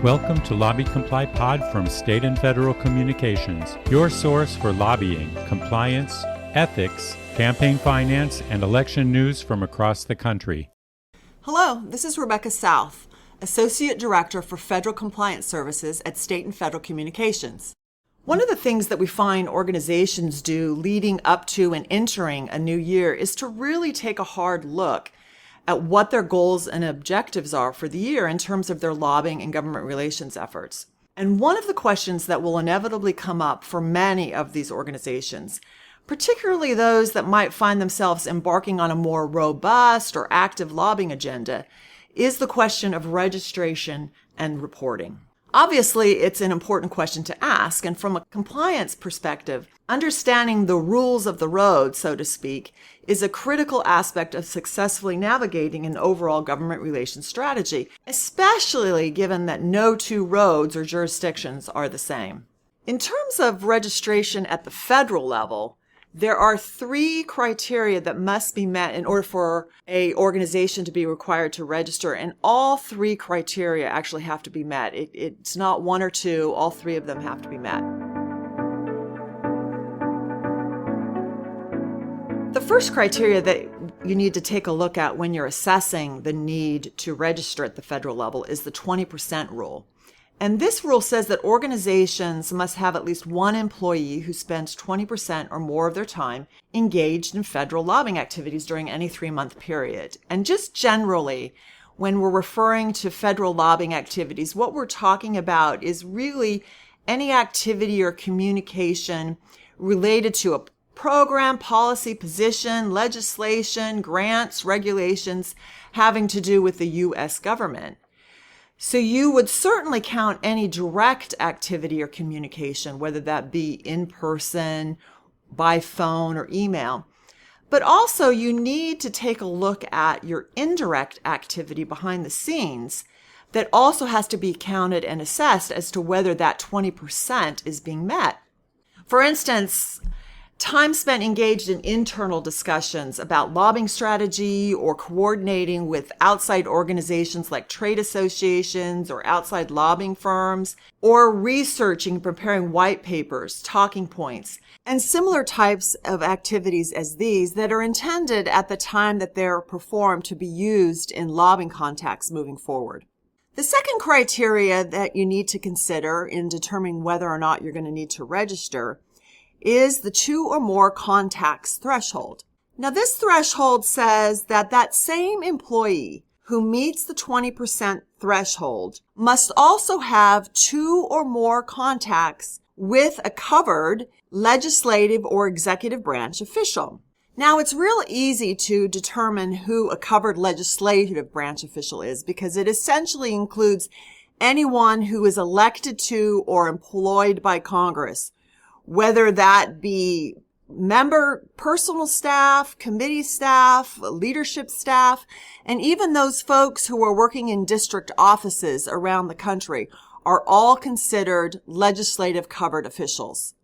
Welcome to LobbyComply Pod from State and Federal Communications, your source for lobbying, compliance, ethics, campaign finance, and election news from across the country. Hello, this is Rebecca South, Associate Director for Federal Compliance Services at State and Federal Communications. One of the things that we find organizations do leading up to and entering a new year is to really take a hard look at what their goals and objectives are for the year in terms of their lobbying and government relations efforts. And one of the questions that will inevitably come up for many of these organizations, particularly those that might find themselves embarking on a more robust or active lobbying agenda, is the question of registration and reporting. Obviously, it's an important question to ask, and from a compliance perspective, understanding the rules of the road, so to speak, is a critical aspect of successfully navigating an overall government relations strategy, especially given that no two roads or jurisdictions are the same. In terms of registration at the federal level, there are three criteria that must be met in order for an organization to be required to register, and all three criteria actually have to be met. It's not one or two, all three of them have to be met. The first criteria that you need to take a look at when you're assessing the need to register at the federal level is the 20% rule. And this rule says that organizations must have at least one employee who spends 20% or more of their time engaged in federal lobbying activities during any 3-month period. And just generally, when we're referring to federal lobbying activities, what we're talking about is really any activity or communication related to a program, policy, position, legislation, grants, regulations having to do with the U.S. government. So you would certainly count any direct activity or communication, whether that be in person, by phone, or email. But also you need to take a look at your indirect activity behind the scenes that also has to be counted and assessed as to whether that 20% is being met. For instance, time spent engaged in internal discussions about lobbying strategy or coordinating with outside organizations like trade associations or outside lobbying firms, or researching, preparing white papers, talking points, and similar types of activities as these that are intended at the time that they're performed to be used in lobbying contacts moving forward. The second criteria that you need to consider in determining whether or not you're going to need to register is the 2 or more contacts threshold. Now, this threshold says that that same employee who meets the 20% threshold must also have 2 or more contacts with a covered legislative or executive branch official. Now, it's real easy to determine who a covered legislative branch official is because it essentially includes anyone who is elected to or employed by Congress, whether that be member personal staff, committee staff, leadership staff, and even those folks who are working in district offices around the country are all considered legislative covered officials.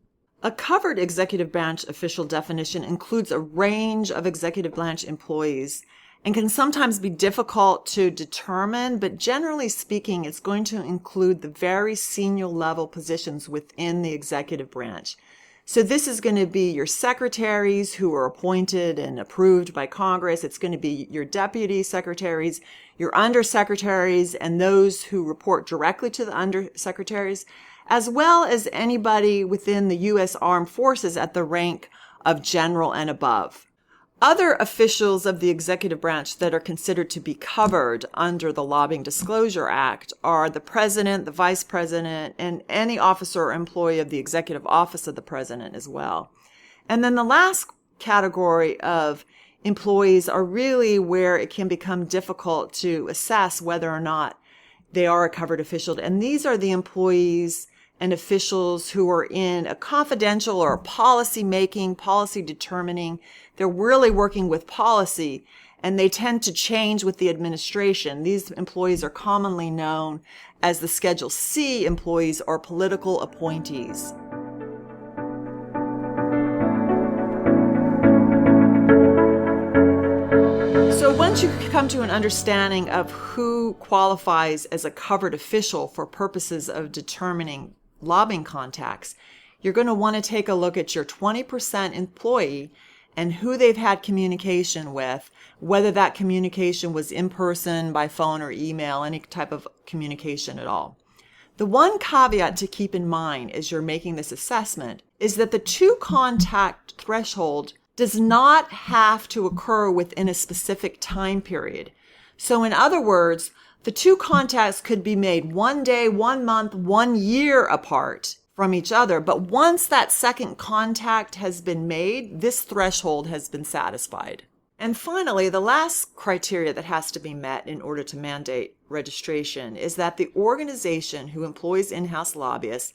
A covered executive branch official definition includes a range of executive branch employees and can sometimes be difficult to determine, but generally speaking, it's going to include the very senior level positions within the executive branch. So this is going to be your secretaries who are appointed and approved by Congress. It's going to be your deputy secretaries, your undersecretaries, and those who report directly to the undersecretaries, as well as anybody within the U.S. Armed Forces at the rank of general and above. Other officials of the executive branch that are considered to be covered under the Lobbying Disclosure Act are the president, the vice president, and any officer or employee of the executive office of the president as well. And then the last category of employees are really where it can become difficult to assess whether or not they are a covered official. And these are the employees and officials who are in a confidential or policy making, policy determining. They're really working with policy, and they tend to change with the administration. These employees are commonly known as the Schedule C employees or political appointees. So once once you come to an understanding of who qualifies as a covered official for purposes of determining lobbying contacts, you're going to want to take a look at your 20% employee and who they've had communication with, whether that communication was in person, by phone or email, any type of communication at all. The one caveat to keep in mind as you're making this assessment is that the 2 contact threshold does not have to occur within a specific time period. So in other words, the 2 contacts could be made 1 day, 1 month, 1 year apart from each other, but once that second contact has been made, this threshold has been satisfied. And finally, the last criteria that has to be met in order to mandate registration is that the organization who employs in-house lobbyists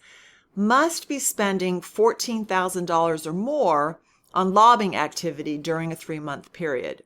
must be spending $14,000 or more on lobbying activity during a 3-month period.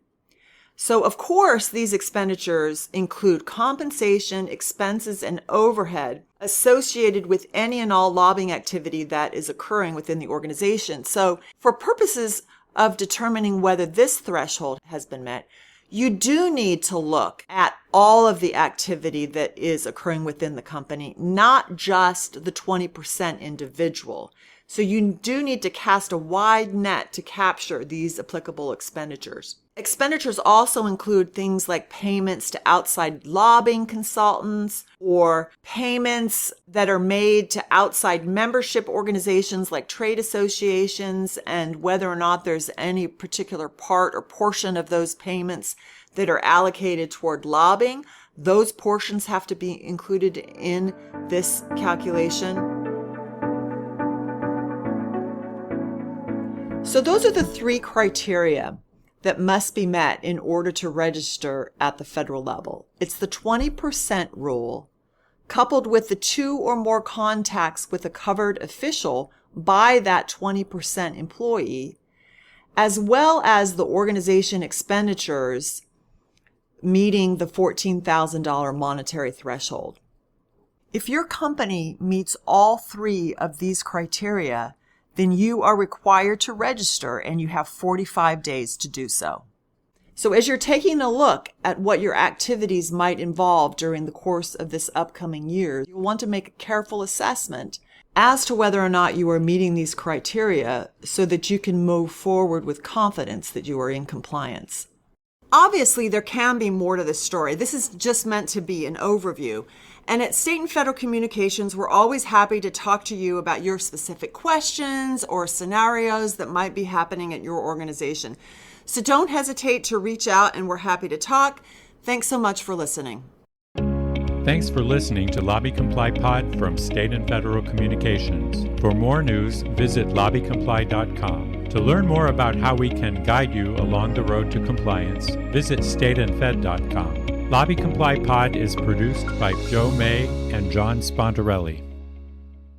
So, of course, these expenditures include compensation, expenses, and overhead associated with any and all lobbying activity that is occurring within the organization. So, for purposes of determining whether this threshold has been met, you do need to look at all of the activity that is occurring within the company, not just the 20% individual. So you do need to cast a wide net to capture these applicable expenditures. Expenditures also include things like payments to outside lobbying consultants or payments that are made to outside membership organizations like trade associations, and whether or not there's any particular part or portion of those payments that are allocated toward lobbying. Those portions have to be included in this calculation. So those are the 3 criteria that must be met in order to register at the federal level. It's the 20% rule, coupled with the 2 or more contacts with a covered official by that 20% employee, as well as the organization expenditures meeting the $14,000 monetary threshold. If your company meets all 3 of these criteria, then you are required to register, and you have 45 days to do so. So as you're taking a look at what your activities might involve during the course of this upcoming year, you'll want to make a careful assessment as to whether or not you are meeting these criteria so that you can move forward with confidence that you are in compliance. Obviously, there can be more to this story. This is just meant to be an overview. And at State and Federal Communications, we're always happy to talk to you about your specific questions or scenarios that might be happening at your organization. So don't hesitate to reach out, and we're happy to talk. Thanks so much for listening. Thanks for listening to LobbyComply Pod from State and Federal Communications. For more news, visit LobbyComply.com. To learn more about how we can guide you along the road to compliance, visit stateandfed.com. LobbyComply Pod is produced by Joe May and John Spontarelli.